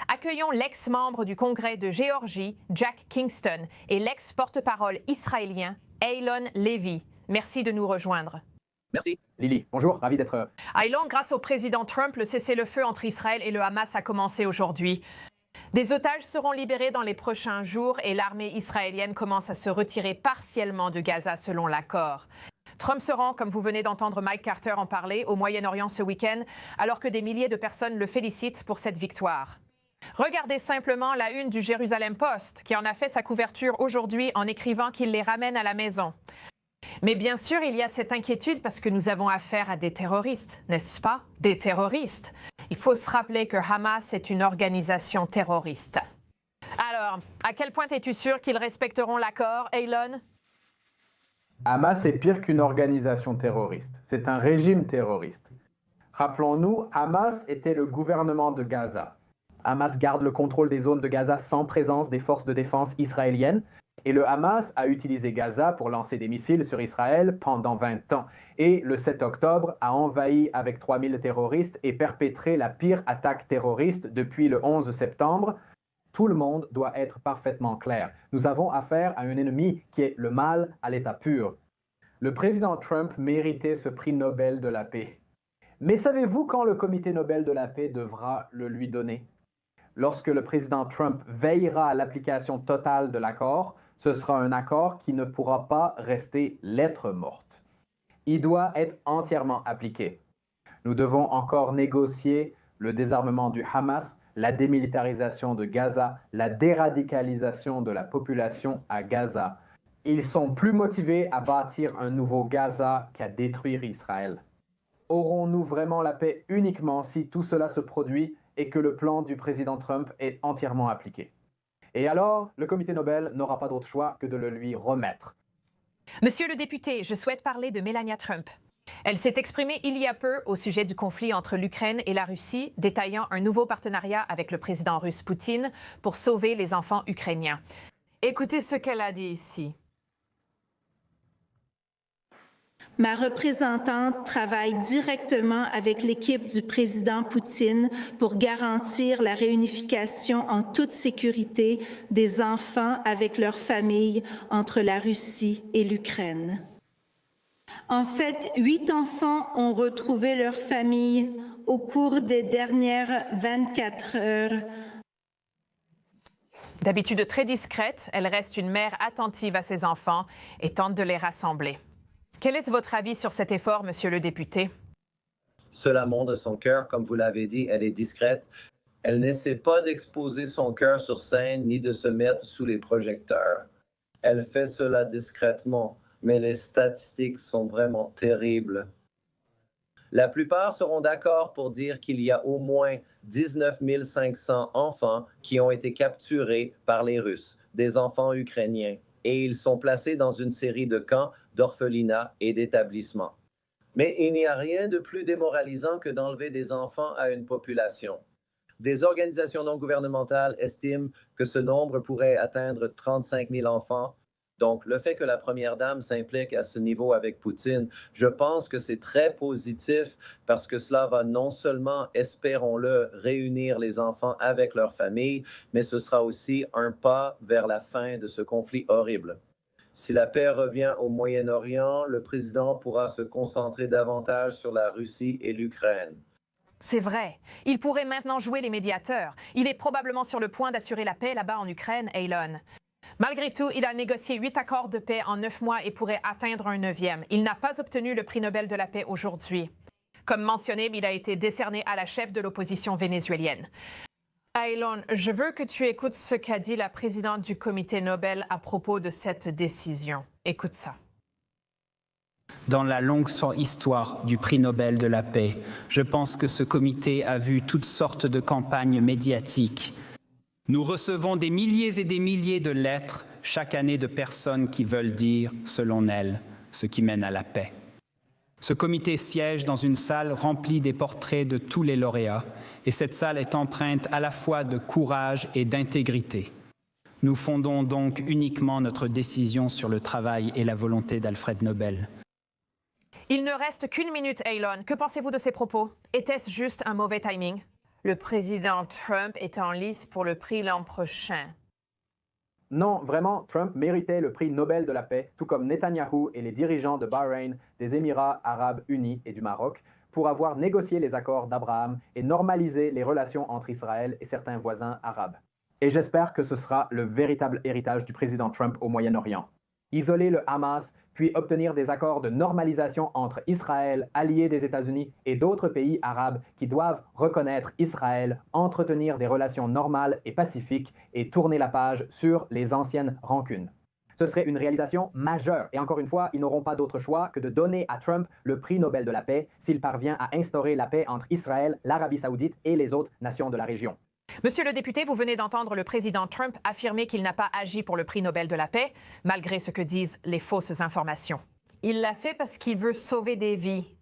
Accueillons l'ex-membre du Congrès de Géorgie, Jack Kingston, et l'ex-porte-parole israélien, Eylon Levy. Merci de nous rejoindre. Merci. Lily, bonjour, ravi d'être... Eylon, grâce au président Trump, le cessez-le-feu entre Israël et le Hamas a commencé aujourd'hui. Des otages seront libérés dans les prochains jours et l'armée israélienne commence à se retirer partiellement de Gaza selon l'accord. Trump se rend, comme vous venez d'entendre Mike Carter en parler, au Moyen-Orient ce week-end, alors que des milliers de personnes le félicitent pour cette victoire. Regardez simplement la une du Jérusalem Post, qui en a fait sa couverture aujourd'hui en écrivant qu'il les ramène à la maison. Mais bien sûr, il y a cette inquiétude parce que nous avons affaire à des terroristes, n'est-ce pas? Des terroristes. Il faut se rappeler que Hamas est une organisation terroriste. Alors, à quel point es-tu sûr qu'ils respecteront l'accord, Eylon? Hamas est pire qu'une organisation terroriste. C'est un régime terroriste. Rappelons-nous, Hamas était le gouvernement de Gaza. Hamas garde le contrôle des zones de Gaza sans présence des forces de défense israéliennes. Et le Hamas a utilisé Gaza pour lancer des missiles sur Israël pendant 20 ans. Et le 7 octobre a envahi avec 3000 terroristes et perpétré la pire attaque terroriste depuis le 11 septembre. Tout le monde doit être parfaitement clair. Nous avons affaire à un ennemi qui est le mal à l'état pur. Le président Trump méritait ce prix Nobel de la paix. Mais savez-vous quand le comité Nobel de la paix devra le lui donner? Lorsque le président Trump veillera à l'application totale de l'accord, ce sera un accord qui ne pourra pas rester lettre morte. Il doit être entièrement appliqué. Nous devons encore négocier le désarmement du Hamas, la démilitarisation de Gaza, la déradicalisation de la population à Gaza. Ils sont plus motivés à bâtir un nouveau Gaza qu'à détruire Israël. Aurons-nous vraiment la paix uniquement si tout cela se produit et que le plan du président Trump est entièrement appliqué? Et alors, le comité Nobel n'aura pas d'autre choix que de le lui remettre. Monsieur le député, je souhaite parler de Melania Trump. Elle s'est exprimée il y a peu au sujet du conflit entre l'Ukraine et la Russie, détaillant un nouveau partenariat avec le président russe Poutine pour sauver les enfants ukrainiens. Écoutez ce qu'elle a dit ici. Ma représentante travaille directement avec l'équipe du président Poutine pour garantir la réunification en toute sécurité des enfants avec leurs familles entre la Russie et l'Ukraine. En fait, 8 enfants ont retrouvé leur famille au cours des dernières 24 heures. D'habitude très discrète, elle reste une mère attentive à ses enfants et tente de les rassembler. Quel est votre avis sur cet effort, monsieur le député? Cela montre son cœur, comme vous l'avez dit, elle est discrète. Elle n'essaie pas d'exposer son cœur sur scène ni de se mettre sous les projecteurs. Elle fait cela discrètement, mais les statistiques sont vraiment terribles. La plupart seront d'accord pour dire qu'il y a au moins 19 500 enfants qui ont été capturés par les Russes, des enfants ukrainiens, et ils sont placés dans une série de camps, d'orphelinats et d'établissements. Mais il n'y a rien de plus démoralisant que d'enlever des enfants à une population. Des organisations non gouvernementales estiment que ce nombre pourrait atteindre 35 000 enfants. Donc, le fait que la première dame s'implique à ce niveau avec Poutine, je pense que c'est très positif parce que cela va non seulement, espérons-le, réunir les enfants avec leurs familles, mais ce sera aussi un pas vers la fin de ce conflit horrible. Si la paix revient au Moyen-Orient, le président pourra se concentrer davantage sur la Russie et l'Ukraine. C'est vrai. Il pourrait maintenant jouer les médiateurs. Il est probablement sur le point d'assurer la paix là-bas en Ukraine, Eylon. Malgré tout, il a négocié 8 accords de paix en 9 mois et pourrait atteindre un 9e. Il n'a pas obtenu le prix Nobel de la paix aujourd'hui. Comme mentionné, il a été décerné à la chef de l'opposition vénézuélienne. Eylon, je veux que tu écoutes ce qu'a dit la présidente du comité Nobel à propos de cette décision. Écoute ça. Dans la longue histoire du prix Nobel de la paix, je pense que ce comité a vu toutes sortes de campagnes médiatiques. Nous recevons des milliers et des milliers de lettres chaque année de personnes qui veulent dire, selon elles, ce qui mène à la paix. Ce comité siège dans une salle remplie des portraits de tous les lauréats, et cette salle est empreinte à la fois de courage et d'intégrité. Nous fondons donc uniquement notre décision sur le travail et la volonté d'Alfred Nobel. Il ne reste qu'une minute, Eylon. Que pensez-vous de ces propos? Était-ce juste un mauvais timing? Le président Trump est en lice pour le prix l'an prochain. Non, vraiment, Trump méritait le prix Nobel de la paix, tout comme Netanyahou et les dirigeants de Bahreïn, des Émirats arabes unis et du Maroc, pour avoir négocié les accords d'Abraham et normalisé les relations entre Israël et certains voisins arabes. Et j'espère que ce sera le véritable héritage du président Trump au Moyen-Orient. Isoler le Hamas, puis obtenir des accords de normalisation entre Israël, allié des États-Unis, et d'autres pays arabes qui doivent reconnaître Israël, entretenir des relations normales et pacifiques et tourner la page sur les anciennes rancunes. Ce serait une réalisation majeure. Et encore une fois, ils n'auront pas d'autre choix que de donner à Trump le prix Nobel de la paix s'il parvient à instaurer la paix entre Israël, l'Arabie saoudite et les autres nations de la région. Monsieur le député, vous venez d'entendre le président Trump affirmer qu'il n'a pas agi pour le prix Nobel de la paix, malgré ce que disent les fausses informations. Il l'a fait parce qu'il veut sauver des vies.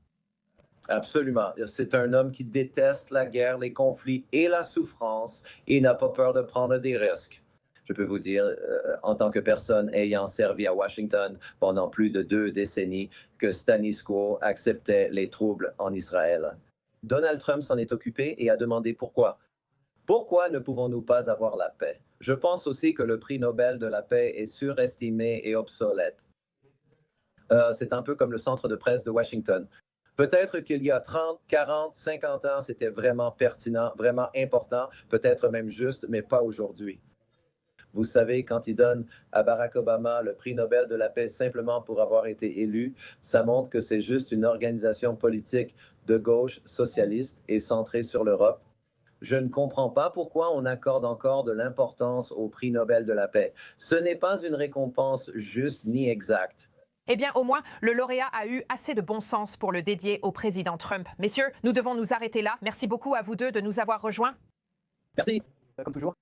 Absolument. C'est un homme qui déteste la guerre, les conflits et la souffrance et n'a pas peur de prendre des risques. Je peux vous dire, en tant que personne ayant servi à Washington pendant plus de 2 décennies, que status quo acceptait les troubles en Israël. Donald Trump s'en est occupé et a demandé pourquoi. Pourquoi ne pouvons-nous pas avoir la paix? Je pense aussi que le prix Nobel de la paix est surestimé et obsolète. C'est un peu comme le centre de presse de Washington. Peut-être qu'il y a 30, 40, 50 ans, c'était vraiment pertinent, vraiment important, peut-être même juste, mais pas aujourd'hui. Vous savez, quand ils donnent à Barack Obama le prix Nobel de la paix simplement pour avoir été élu, ça montre que c'est juste une organisation politique de gauche socialiste et centrée sur l'Europe. Je ne comprends pas pourquoi on accorde encore de l'importance au prix Nobel de la paix. Ce n'est pas une récompense juste ni exacte. Eh bien, au moins, le lauréat a eu assez de bon sens pour le dédier au président Trump. Messieurs, nous devons nous arrêter là. Merci beaucoup à vous deux de nous avoir rejoints. Merci. Comme toujours.